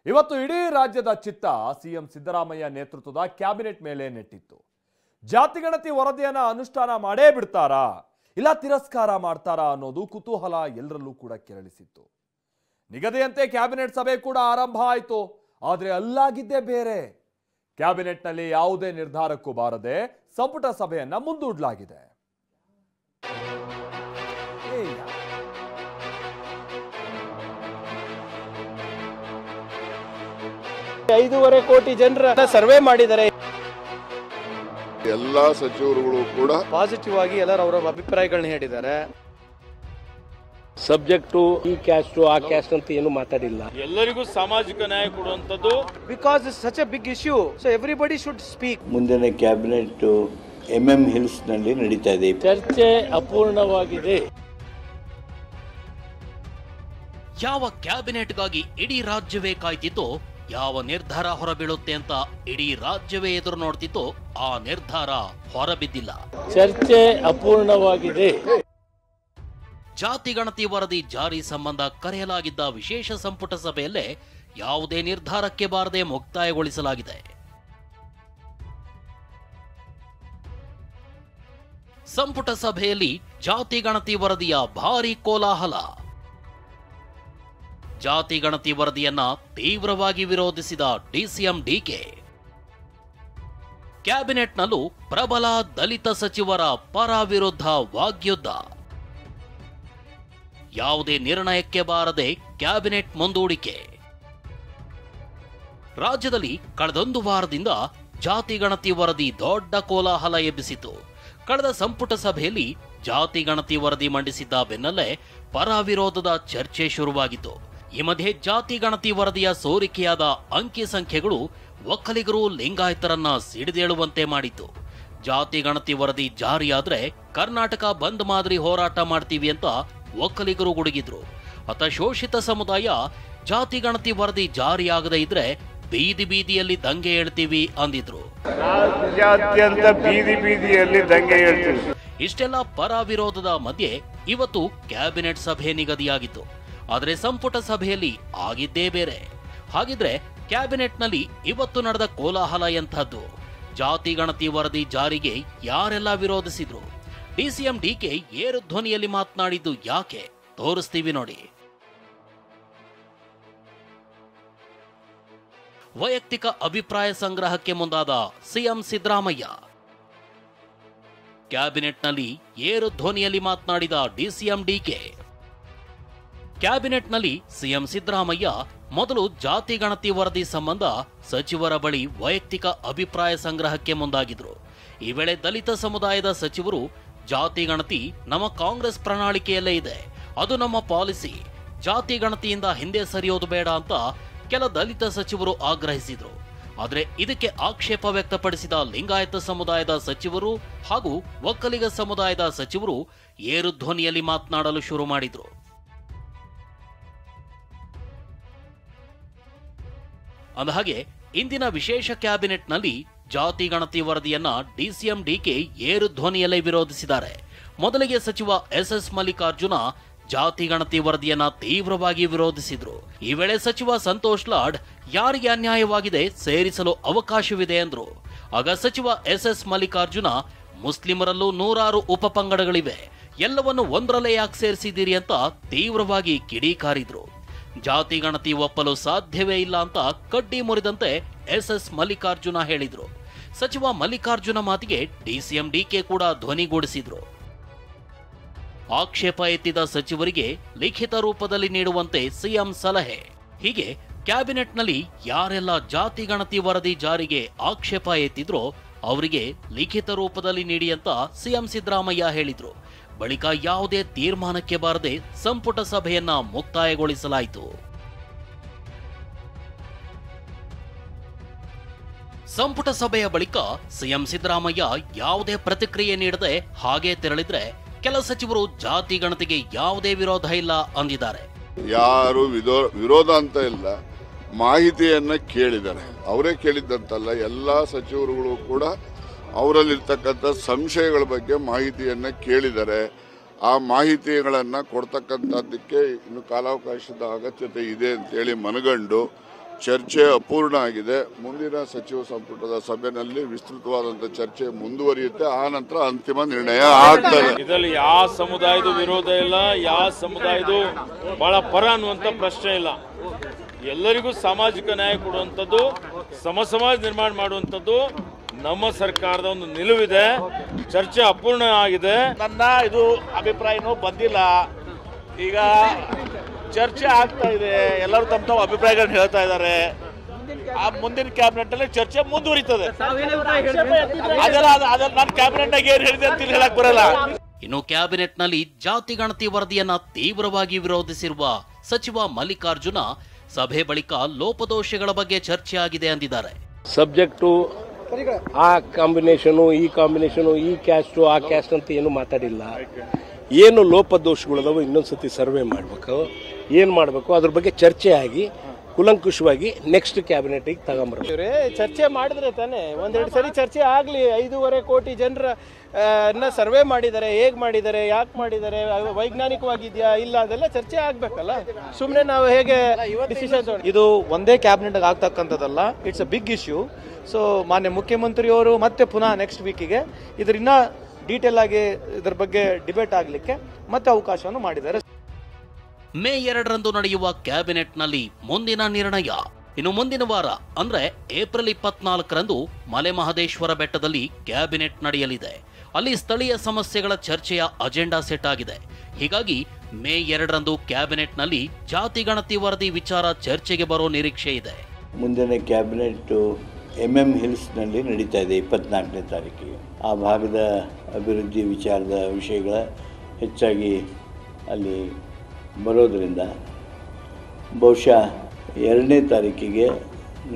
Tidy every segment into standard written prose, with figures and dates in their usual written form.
ಇವತ್ತು ಇಡೀ ರಾಜ್ಯದ ಚಿತ್ತ ಸಿಎಂ ಸಿದ್ದರಾಮಯ್ಯ ನೇತೃತ್ವದ ಕ್ಯಾಬಿನೆಟ್ ಮೇಲೆ ನೆಟ್ಟಿತ್ತು. ಜಾತಿಗಣತಿ ವರದಿಯನ್ನ ಅನುಷ್ಠಾನ ಮಾಡೇ ಬಿಡ್ತಾರಾ ಇಲ್ಲ ತಿರಸ್ಕಾರ ಮಾಡ್ತಾರಾ ಅನ್ನೋದು ಕುತೂಹಲ ಎಲ್ಲರಲ್ಲೂ ಕೂಡ ಕೆರಳಿಸಿತ್ತು. ನಿಗದಿಯಂತೆ ಕ್ಯಾಬಿನೆಟ್ ಸಭೆ ಕೂಡ ಆರಂಭ ಆಯಿತು. ಆದರೆ ಅಲ್ಲಾಗಿದ್ದೇ ಬೇರೆ. ಕ್ಯಾಬಿನೆಟ್ನಲ್ಲಿ ಯಾವುದೇ ನಿರ್ಧಾರಕ್ಕೂ ಬಾರದೆ ಸಂಪುಟ ಸಭೆಯನ್ನ ಮುಂದೂಡಲಾಗಿದೆ. 5.5 ಕೋಟಿ ಜನರ ಸರ್ವೆ ಮಾಡಿದ್ದಾರೆ. ಎಲ್ಲಾ ಸಚಿವರುಗಳು ಕೂಡ ಪಾಸಿಟಿವ್ ಆಗಿ ಎಲ್ಲರೂ ಅವರ ಅಭಿಪ್ರಾಯಗಳನ್ನ ಹೇಳಿದ್ದಾರೆ. ಸಬ್ಜೆಕ್ಟ್ ಟು ಈ ಕ್ಯಾಸ್ಟ್ ಆ ಕ್ಯಾಸ್ಟ್ ಅಂತ ಏನು ಮಾತಾಡಿಲ್ಲ. ಎಲ್ಲರಿಗೂ ಸಾಮಾಜಿಕ ನ್ಯಾಯ ಕೊಡುವಂತದ್ದು. Because it's such a big issue, so everybody should speak. ಮುಂದಿನ ಕ್ಯಾಬಿನೆಟ್ ಎಂಎಂ ಹಿಲ್ಸ್ ನಲ್ಲಿ ನಡೀತಾ ಇದೆ. ಚರ್ಚೆ ಅಪೂರ್ಣವಾಗಿದೆ. ಯಾವ ಕ್ಯಾಬಿನೆಟ್ಗಾಗಿ ಇಡೀ ರಾಜ್ಯವೇ ಕಾಯ್ತಿತ್ತೋ, ಯಾವ ನಿರ್ಧಾರ ಹೊರಬೀಳುತ್ತೆ ಅಂತ ಇಡೀ ರಾಜ್ಯವೇ ಎದುರು ನೋಡ್ತಿತ್ತೋ ಆ ನಿರ್ಧಾರ ಹೊರಬಿದ್ದಿಲ್ಲ. ಚರ್ಚೆ ಅಪೂರ್ಣವಾಗಿದೆ. ಜಾತಿ ಗಣತಿ ವರದಿ ಜಾರಿ ಸಂಬಂಧ ಕರೆಯಲಾಗಿದ್ದ ವಿಶೇಷ ಸಂಪುಟ ಸಭೆಯಲ್ಲೇ ಯಾವುದೇ ನಿರ್ಧಾರಕ್ಕೆ ಬಾರದೆ ಮುಕ್ತಾಯಗೊಳಿಸಲಾಗಿದೆ. ಸಂಪುಟ ಸಭೆಯಲ್ಲಿ ಜಾತಿ ಗಣತಿ ವರದಿಯ ಭಾರೀ ಕೋಲಾಹಲ. ಜಾತಿ ಗಣತಿ ವರದಿಯನ್ನ ತೀವ್ರವಾಗಿ ವಿರೋಧಿಸಿದ ಡಿಸಿಎಂ ಡಿಕೆ. ಕ್ಯಾಬಿನೆಟ್ನಲ್ಲೂ ಪ್ರಬಲ ದಲಿತ ಸಚಿವರ ಪರ ವಿರುದ್ಧ ವಾಗ್ಯುದ್ಧ. ಯಾವುದೇ ನಿರ್ಣಯಕ್ಕೆ ಬಾರದೆ ಕ್ಯಾಬಿನೆಟ್ ಮುಂದೂಡಿಕೆ. ರಾಜ್ಯದಲ್ಲಿ ಕಳೆದೊಂದು ವಾರದಿಂದ ಜಾತಿ ಗಣತಿ ವರದಿ ದೊಡ್ಡ ಕೋಲಾಹಲ ಎಬ್ಬಿಸಿತು. ಕಳೆದ ಸಂಪುಟ ಸಭೆಯಲ್ಲಿ ಜಾತಿ ಗಣತಿ ವರದಿ ಮಂಡಿಸಿದ್ದ ಬೆನ್ನಲ್ಲೇ ಪರ ವಿರೋಧದ ಚರ್ಚೆ ಶುರುವಾಗಿತ್ತು. ಈ ಮಧ್ಯೆ ಜಾತಿ ಗಣತಿ ವರದಿಯ ಸೋರಿಕೆಯಾದ ಅಂಕಿ ಸಂಖ್ಯೆಗಳು ಒಕ್ಕಲಿಗರು ಲಿಂಗಾಯತರನ್ನ ಸಿಡಿದೇಳುವಂತೆ ಮಾಡಿತ್ತು. ಜಾತಿ ಗಣತಿ ವರದಿ ಜಾರಿಯಾದ್ರೆ ಕರ್ನಾಟಕ ಬಂದ್ ಮಾದರಿ ಹೋರಾಟ ಮಾಡ್ತೀವಿ ಅಂತ ಒಕ್ಕಲಿಗರು ಗುಡುಗಿದ್ರು. ಹತಶೋಷಿತ ಸಮುದಾಯ ಜಾತಿ ಗಣತಿ ವರದಿ ಜಾರಿಯಾಗದೇ ಇದ್ರೆ ಬೀದಿ ಬೀದಿಯಲ್ಲಿ ದಂಗೆ ಹೇಳ್ತೀವಿ ಅಂದಿದ್ರು. ಇಷ್ಟೆಲ್ಲ ಪರ ವಿರೋಧದ ಮಧ್ಯೆ ಇವತ್ತು ಕ್ಯಾಬಿನೆಟ್ ಸಭೆ ನಿಗದಿಯಾಗಿತ್ತು. ಆದರೆ ಸಂಪುಟ ಸಭೆಯಲ್ಲಿ ಆಗಿದ್ದೇ ಬೇರೆ. ಹಾಗಿದ್ರೆ ಕ್ಯಾಬಿನೆಟ್ನಲ್ಲಿ ಇವತ್ತು ನಡೆದ ಕೋಲಾಹಲ ಎಂಥದ್ದು? ಜಾತಿ ಗಣತಿ ವರದಿ ಜಾರಿಗೆ ಯಾರೆಲ್ಲ ವಿರೋಧಿಸಿದ್ರು? ಡಿಸಿಎಂ ಡಿಕೆ ಏರು ಧ್ವನಿಯಲ್ಲಿ ಮಾತನಾಡಿದ್ದು ಯಾಕೆ? ತೋರಿಸ್ತೀವಿ ನೋಡಿ. ವೈಯಕ್ತಿಕ ಅಭಿಪ್ರಾಯ ಸಂಗ್ರಹಕ್ಕೆ ಮುಂದಾದ ಸಿಎಂ ಸಿದ್ದರಾಮಯ್ಯ. ಕ್ಯಾಬಿನೆಟ್ನಲ್ಲಿ ಏರು ಧ್ವನಿಯಲ್ಲಿ ಮಾತನಾಡಿದ ಡಿಸಿಎಂ ಡಿಕೆ. ಕ್ಯಾಬಿನೆಟ್ನಲ್ಲಿ ಸಿಎಂ ಸಿದ್ದರಾಮಯ್ಯ ಮೊದಲು ಜಾತಿ ಗಣತಿ ವರದಿ ಸಂಬಂಧ ಸಚಿವರ ಬಳಿ ವೈಯಕ್ತಿಕ ಅಭಿಪ್ರಾಯ ಸಂಗ್ರಹಕ್ಕೆ ಮುಂದಾಗಿದ್ರು. ಈ ವೇಳೆ ದಲಿತ ಸಮುದಾಯದ ಸಚಿವರು ಜಾತಿ ಗಣತಿ ನಮ್ಮ ಕಾಂಗ್ರೆಸ್ ಪ್ರಣಾಳಿಕೆಯಲ್ಲೇ ಇದೆ, ಅದು ನಮ್ಮ ಪಾಲಿಸಿ, ಜಾತಿ ಗಣತಿಯಿಂದ ಹಿಂದೆ ಸರಿಯೋದು ಬೇಡ ಅಂತ ಕೆಲ ದಲಿತ ಸಚಿವರು ಆಗ್ರಹಿಸಿದ್ರು. ಆದರೆ ಇದಕ್ಕೆ ಆಕ್ಷೇಪ ವ್ಯಕ್ತಪಡಿಸಿದ ಲಿಂಗಾಯತ ಸಮುದಾಯದ ಸಚಿವರು ಹಾಗೂ ಒಕ್ಕಲಿಗ ಸಮುದಾಯದ ಸಚಿವರು ಏರು ಧ್ವನಿಯಲ್ಲಿ ಮಾತನಾಡಲು ಶುರು ಮಾಡಿದ್ರು. ಅಂದಹಾಗೆ ಇಂದಿನ ವಿಶೇಷ ಕ್ಯಾಬಿನೆಟ್ನಲ್ಲಿ ಜಾತಿ ಗಣತಿ ವರದಿಯನ್ನ ಡಿಸಿಎಂ ಡಿಕೆ ಏರು ಧ್ವನಿಯಲ್ಲೇ ವಿರೋಧಿಸಿದ್ದಾರೆ. ಮೊದಲಿಗೆ ಸಚಿವ ಎಸ್ ಮಲ್ಲಿಕಾರ್ಜುನ ಜಾತಿ ಗಣತಿ ವರದಿಯನ್ನ ತೀವ್ರವಾಗಿ ವಿರೋಧಿಸಿದ್ರು. ಈ ವೇಳೆ ಸಚಿವ ಸಂತೋಷ್ ಲಾಡ್ ಯಾರಿಗೆ ಅನ್ಯಾಯವಾಗಿದೆ ಸೇರಿಸಲು ಅವಕಾಶವಿದೆ ಎಂದ್ರು. ಆಗ ಸಚಿವ ಎಸ್ ಮಲ್ಲಿಕಾರ್ಜುನ ಮುಸ್ಲಿಮರಲ್ಲೂ 100 ಉಪಪಂಗಡಗಳಿವೆ, ಎಲ್ಲವನ್ನು ಒಂದರಲ್ಲೇ ಯಾಕೆ ಸೇರಿಸಿದ್ದೀರಿ ಅಂತ ತೀವ್ರವಾಗಿ ಕಿಡಿಕಾರಿದ್ರು. ಜಾತಿ ಗಣತಿ ಒಪ್ಪಲು ಸಾಧ್ಯವೇ ಇಲ್ಲ ಅಂತ ಕಡ್ಡಿ ಮುರಿದಂತೆ ಎಸ್ ಮಲ್ಲಿಕಾರ್ಜುನ ಹೇಳಿದ್ರು. ಸಚಿವ ಮಲ್ಲಿಕಾರ್ಜುನ ಮಾತಿಗೆ ಡಿಸಿಎಂ ಡಿಕೆ ಕೂಡ ಧ್ವನಿಗೂಡಿಸಿದ್ರು. ಆಕ್ಷೇಪ ಎತ್ತಿದ ಸಚಿವರಿಗೆ ಲಿಖಿತ ರೂಪದಲ್ಲಿ ನೀಡುವಂತೆ ಸಿಎಂ ಸಲಹೆ. ಹೀಗೆ ಕ್ಯಾಬಿನೆಟ್ನಲ್ಲಿ ಯಾರೆಲ್ಲ ಜಾತಿ ಗಣತಿ ವರದಿ ಜಾರಿಗೆ ಆಕ್ಷೇಪ ಎತ್ತಿದ್ರೋ ಅವರಿಗೆ ಲಿಖಿತ ರೂಪದಲ್ಲಿ ನೀಡಿ ಅಂತ ಸಿಎಂ ಸಿದ್ದರಾಮಯ್ಯ ಹೇಳಿದ್ರು. ಬಳಿಕ ಯಾವುದೇ ತೀರ್ಮಾನಕ್ಕೆ ಬಾರದೆ ಸಂಪುಟ ಸಭೆಯನ್ನ ಮುಕ್ತಾಯಗೊಳಿಸಲಾಯಿತು. ಸಂಪುಟ ಸಭೆಯ ಬಳಿಕ ಸಿಎಂ ಸಿದ್ದರಾಮಯ್ಯ ಯಾವುದೇ ಪ್ರತಿಕ್ರಿಯೆ ನೀಡದೆ ಹಾಗೆ ತೆರಳಿದ್ರೆ ಕೆಲ ಸಚಿವರು ಜಾತಿ ಗಣತಿಗೆ ಯಾವುದೇ ವಿರೋಧ ಇಲ್ಲ ಅಂದಿದ್ದಾರೆ. ಯಾರು ವಿರೋಧ ಅಂತ ಇಲ್ಲ, ಮಾಹಿತಿಯನ್ನ ಕೇಳಿದ್ದಾರೆ. ಅವರೇ ಕೇಳಿದ್ದಂತಲ್ಲ, ಎಲ್ಲಾ ಸಚಿವರುಗಳು ಕೂಡ ಅವರಲ್ಲಿರ್ತಕ್ಕಂಥ ಸಂಶಯಗಳ ಬಗ್ಗೆ ಮಾಹಿತಿಯನ್ನ ಕೇಳಿದ್ದಾರೆ. ಆ ಮಾಹಿತಿಗಳನ್ನು ಕೊಡ್ತಕ್ಕಂಥದ್ದಕ್ಕೆ ಇನ್ನು ಕಾಲಾವಕಾಶದ ಅಗತ್ಯತೆ ಇದೆ ಅಂತೇಳಿ ಮನಗಂಡು ಚರ್ಚೆ ಅಪೂರ್ಣ ಆಗಿದೆ. ಮುಂದಿನ ಸಚಿವ ಸಂಪುಟದ ಸಭೆಯಲ್ಲಿ ವಿಸ್ತೃತವಾದಂತಹ ಚರ್ಚೆ ಮುಂದುವರಿಯುತ್ತೆ. ಆ ನಂತರ ಅಂತಿಮ ನಿರ್ಣಯ ಆಗ್ತದೆ. ಇದರಲ್ಲಿ ಯಾವ ಸಮುದಾಯದ ವಿರೋಧ ಇಲ್ಲ, ಯಾವ ಸಮುದಾಯದ ಬಹಳ ಪರ ಅನ್ನುವಂಥ ಪ್ರಶ್ನೆ ಇಲ್ಲ. ಎಲ್ಲರಿಗೂ ಸಾಮಾಜಿಕ ನ್ಯಾಯ ಕೊಡುವಂಥದ್ದು, ಸಮಾಜ ನಿರ್ಮಾಣ ಮಾಡುವಂಥದ್ದು ನಮ್ಮ ಸರ್ಕಾರದ ಒಂದು ನಿಲುವಿದೆ. ಚರ್ಚೆ ಅಪೂರ್ಣ ಆಗಿದೆ. ನನ್ನ ಇದು ಅಭಿಪ್ರಾಯನೂ ಬಂದಿಲ್ಲ. ಈಗ ಚರ್ಚೆ ಆಗ್ತಾ ಇದೆ, ಎಲ್ಲರೂ ತಮ್ಮ ತಮ್ಮ ಅಭಿಪ್ರಾಯಗಳನ್ನ ಹೇಳ್ತಾ ಇದ್ದಾರೆ. ಆ ಮುಂದಿನ ಕ್ಯಾಬಿನೆಟ್ ಅಲ್ಲಿ ಚರ್ಚೆ ಮುಂದುವರಿತದೆ. ಅದನ್ನ ನಾನು ಕ್ಯಾಬಿನೆಟ್ ಆಗಿ ಏನು ಹೇಳಿದೆ ಅಂತ ಹೇಳಕ್ ಬರಲ್ಲ. ಇನ್ನು ಕ್ಯಾಬಿನೆಟ್ನಲ್ಲಿ ಜಾತಿ ಗಣತಿ ವರದಿಯನ್ನ ತೀವ್ರವಾಗಿ ವಿರೋಧಿಸಿರುವ ಸಚಿವ ಮಲ್ಲಿಕಾರ್ಜುನ ಸಭೆ ಬಳಿಕ ಲೋಪದೋಷಗಳ ಬಗ್ಗೆ ಚರ್ಚೆ ಆಗಿದೆ ಅಂದಿದ್ದಾರೆ. ಸಬ್ಜೆಕ್ಟು ಆ ಕಾಂಬಿನೇಷನು, ಈ ಕ್ಯಾಸ್ಟು ಆ ಕ್ಯಾಸ್ಟ್ ಅಂತ ಏನು ಮಾತಾಡಿಲ್ಲ. ಏನು ಲೋಪದೋಷಗಳದಾವ ಇನ್ನೊಂದ್ಸತಿ ಸರ್ವೆ ಮಾಡಬೇಕು, ಏನು ಮಾಡಬೇಕು ಅದ್ರ ಬಗ್ಗೆ ಚರ್ಚೆ ಆಗಿ ಕುಲಂಕುಷವಾಗಿ ನೆಕ್ಸ್ಟ್ ಕ್ಯಾಬಿನೆಟ್ಗೆ ತಗೊಂಬರ್ಬೇಕು. ಚರ್ಚೆ ಮಾಡಿದ್ರೆ ತಾನೆ, ಒಂದೆರಡು ಸರಿ ಚರ್ಚೆ ಆಗಲಿ. 5.5 ಕೋಟಿ ಜನರ ಸರ್ವೆ ಮಾಡಿದ್ದಾರೆ, ಹೇಗೆ ಮಾಡಿದ್ದಾರೆ, ಯಾಕೆ ಮಾಡಿದ್ದಾರೆ, ವೈಜ್ಞಾನಿಕವಾಗಿದೆಯಾ ಇಲ್ಲ, ಅದೆಲ್ಲ ಚರ್ಚೆ ಆಗ್ಬೇಕಲ್ಲ. ಸುಮ್ಮನೆ ನಾವು ಹೇಗೆ ಡಿಸಿಷನ್ ಇದು ಒಂದೇ ಕ್ಯಾಬಿನೆಟ್ ಆಗ್ತಕ್ಕಂಥದ್ದಲ್ಲ. It's a big issue. So ಮಾನ್ಯ ಮುಖ್ಯಮಂತ್ರಿಯವರು ಮತ್ತೆ ಪುನಃ ನೆಕ್ಸ್ಟ್ ವೀಕಿಗೆ ಇದನ್ನ ಡೀಟೇಲ್ ಆಗಿ ಇದರ ಬಗ್ಗೆ ಡಿಬೇಟ್ ಆಗಲಿಕ್ಕೆ ಮತ್ತೆ ಅವಕಾಶವನ್ನು ಮಾಡಿದ್ದಾರೆ. ಮೇ 2ರಂದು ನಡೆಯುವ ಕ್ಯಾಬಿನೆಟ್ನಲ್ಲಿ ಮುಂದಿನ ನಿರ್ಣಯ. ಇನ್ನು ಮುಂದಿನ ವಾರ ಅಂದ್ರೆ ಏಪ್ರಿಲ್ 24ರಂದು ಮಲೆಮಹದೇಶ್ವರ ಬೆಟ್ಟದಲ್ಲಿ ಕ್ಯಾಬಿನೆಟ್ ನಡೆಯಲಿದೆ. ಅಲ್ಲಿ ಸ್ಥಳೀಯ ಸಮಸ್ಯೆಗಳ ಚರ್ಚೆಯ ಅಜೆಂಡಾ ಸೆಟ್ ಆಗಿದೆ. ಹೀಗಾಗಿ ಮೇ 2ರಂದು ಕ್ಯಾಬಿನೆಟ್ನಲ್ಲಿ ಜಾತಿ ಗಣತಿ ವರದಿ ವಿಚಾರ ಚರ್ಚೆಗೆ ಬರೋ ನಿರೀಕ್ಷೆ ಇದೆ. ಮುಂದಿನ ಕ್ಯಾಬಿನೆಟ್ MM ಹಿಲ್ಸ್ನಲ್ಲಿ ನಡೀತಾ ಇದೆ 24ನೇ ತಾರೀಕಿಗೆ. ಆ ಭಾಗದ ಅಭಿವೃದ್ಧಿ ವಿಚಾರದ ವಿಷಯಗಳ ಹೆಚ್ಚಾಗಿ ಅಲ್ಲಿ ಬರೋದರಿಂದ ಬಹುಶಃ 2ನೇ ತಾರೀಕಿಗೆ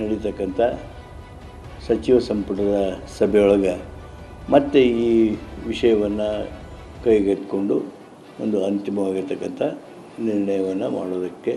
ನಡೀತಕ್ಕಂಥ ಸಚಿವ ಸಂಪುಟದ ಸಭೆಯೊಳಗೆ ಮತ್ತೆ ಈ ವಿಷಯವನ್ನು ಕೈಗೆತ್ತಿಕೊಂಡು ಒಂದು ಅಂತಿಮವಾಗಿರ್ತಕ್ಕಂಥ ನಿರ್ಣಯವನ್ನು ಮಾಡೋದಕ್ಕೆ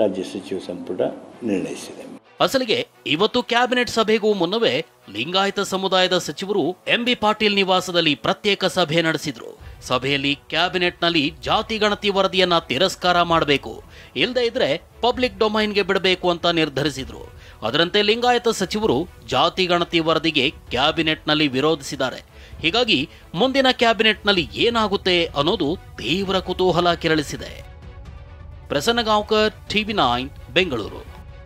ರಾಜ್ಯ ಸಚಿವ ಸಂಪುಟ ನಿರ್ಣಯಿಸಿದೆ. ಅಸಲಿಗೆ ಇವತ್ತು ಕ್ಯಾಬಿನೆಟ್ ಸಭೆಗೂ ಮುನ್ನವೇ ಲಿಂಗಾಯತ ಸಮುದಾಯದ ಸಚಿವರು MB ಪಾಟೀಲ್ ನಿವಾಸದಲ್ಲಿ ಪ್ರತ್ಯೇಕ ಸಭೆ ನಡೆಸಿದ್ರು. ಸಭೆಯಲ್ಲಿ ಕ್ಯಾಬಿನೆಟ್ನಲ್ಲಿ ಜಾತಿ ಗಣತಿ ವರದಿಯನ್ನ ತಿರಸ್ಕಾರ ಮಾಡಬೇಕು, ಇಲ್ಲದೇ ಇದ್ರೆ ಪಬ್ಲಿಕ್ ಡೊಮೈನ್ಗೆ ಬಿಡಬೇಕು ಅಂತ ನಿರ್ಧರಿಸಿದ್ರು. ಅದರಂತೆ ಲಿಂಗಾಯತ ಸಚಿವರು ಜಾತಿ ಗಣತಿ ವರದಿಗೆ ಕ್ಯಾಬಿನೆಟ್ನಲ್ಲಿ ವಿರೋಧಿಸಿದ್ದಾರೆ. ಹೀಗಾಗಿ ಮುಂದಿನ ಕ್ಯಾಬಿನೆಟ್ನಲ್ಲಿ ಏನಾಗುತ್ತೆ ಅನ್ನೋದು ತೀವ್ರ ಕುತೂಹಲ ಕೆರಳಿಸಿದೆ. ಪ್ರಸನ್ನ ಗಾಂವ್ಕರ್, TV9 ಬೆಂಗಳೂರು.